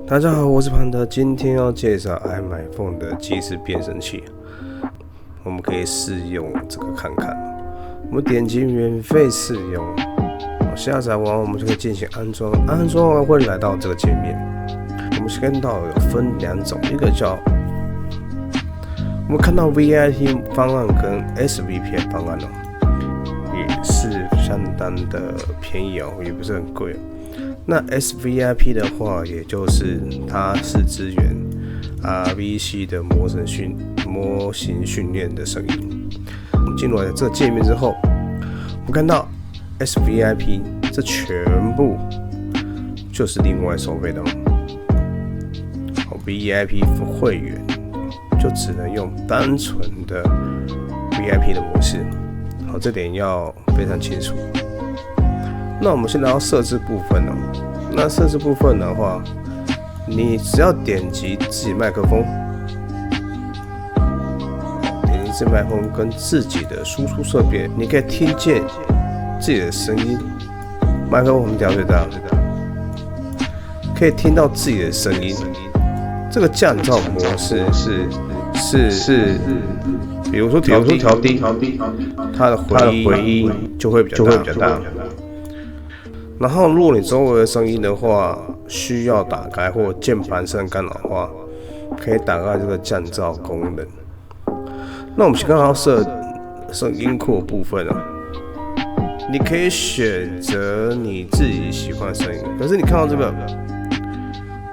大家好，我是潘德，今天要介绍 iMyFone 的即时变声器，我们可以试用这个看看。我们点击免费试用，下载完我们就可以进行安装，安装完会来到这个界面。我们看到有分两种，一个叫我们看到 VIP 方案跟 SVP 方案也是相当的便宜也不是很贵。那 SVIP 的话，也就是它是支援 RVC 的模型训练的声音。进入了这个界面之后，我们看到 SVIP 这全部就是另外收费的VIP 会员就只能用单纯的 VIP 的模式。好，这点要非常清楚。那我们先来到设置部分那设置部分的话，你只要点击自己麦克风，点击自己麦克风跟自己的输出设备，你可以听见自己的声音。麦克风我们调最大，可以听到自己的声音。这个降噪模式是，比如说调低，它的回音就会比较大。然后，如果你周围的声音的话，需要打开或键盘声干扰的话，可以打开这个降噪功能。那我们先看到设声音库的部分你可以选择你自己喜欢的声音。可是你看到这个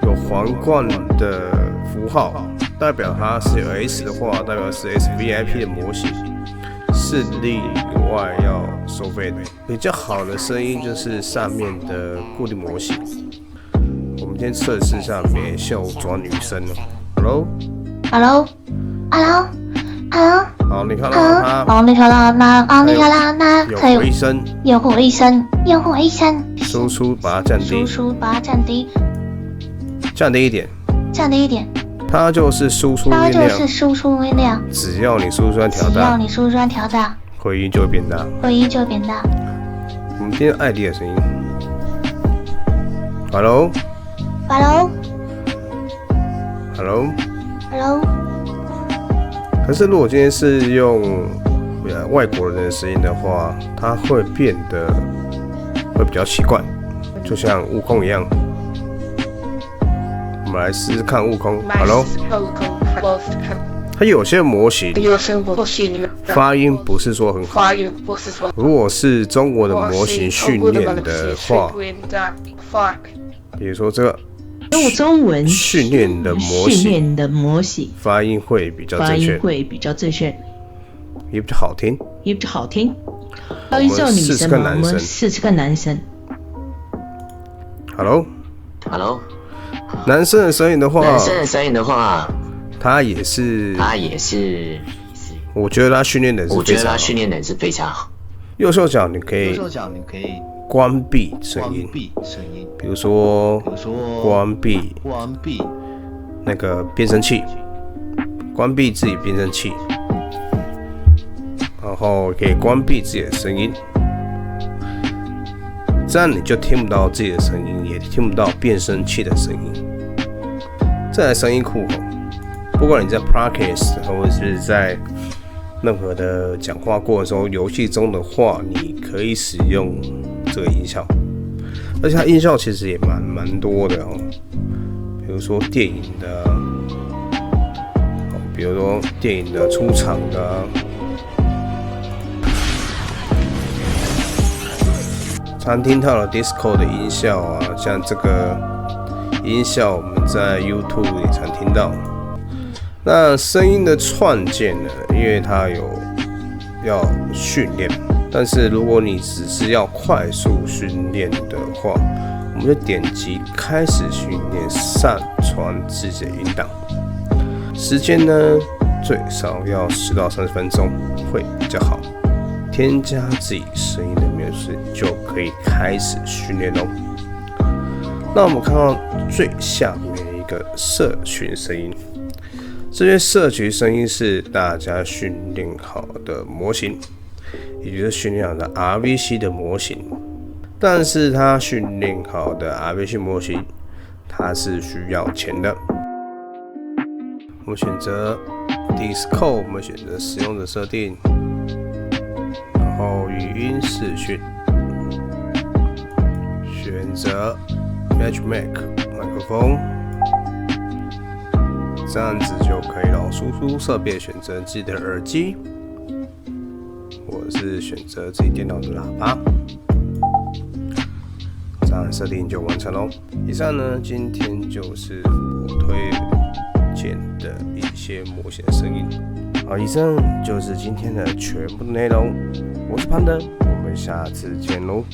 有皇冠的符号，代表它是有 S 的话，代表是 SVIP 的模型。是另外要收费的。比较好的声音就是上面的固定模型。我们今天测试一下美秀转女生Hello。好，你看到它。你看到它有回声。有回声。输出把它降低。降低一点。它就是输出音量，只要你输出端调大，回音就会变大。我们听听艾迪的声音 ，Hello。可是如果今天是用外国人的声音的话，它会变得会比较奇怪，就像悟空一样。我们来试试看悟空 ，Hello。它有些模型发音不是说很好。如果是中国的模型训练的话，比如说这个用中文训练的模型发音会比较正确，也比较好听。我们试试看男生。Hello。男生的声音的话，他也是，我觉得他训练的是非常好。右手脚你可以关闭声音，比如说关闭那个变声器，关闭自己变声器，然后可以关闭自己的声音，这样你就听不到自己的声音，也听不到变声器的声音。再来声音库不管你在 Podcast 或者是在任何的讲话过程中、游戏中的话，你可以使用这个音效，而且它音效其实也蛮多的比如说电影的，比如说电影的出场的常听到的 Disco 的音效像这个音效我们在 YouTube 也常听到。那声音的创建呢，因为它要训练，但是如果你只是要快速训练的话，我们就点击开始训练，上传自己的音档。时间呢最少要10到30分钟会比较好。添加自己声音的模式就可以开始训练那我们看到最下面一个社群声音，这些社群声音是大家训练好的模型，也就是训练好的 RVC 的模型。但是它训练好的 RVC 模型它是需要钱的。我们选择 Discord， 我们选择使用者设定，然后语音视讯，选择 Matchmake 麦克风，这样子就可以了。输出设备选择自己的耳机，或者是选择自己电脑的喇叭，这样设定就完成喽。以上呢，今天就是我推荐的一些模型的声音。好，以上就是今天的全部内容。我是潘德，我们下次见喽。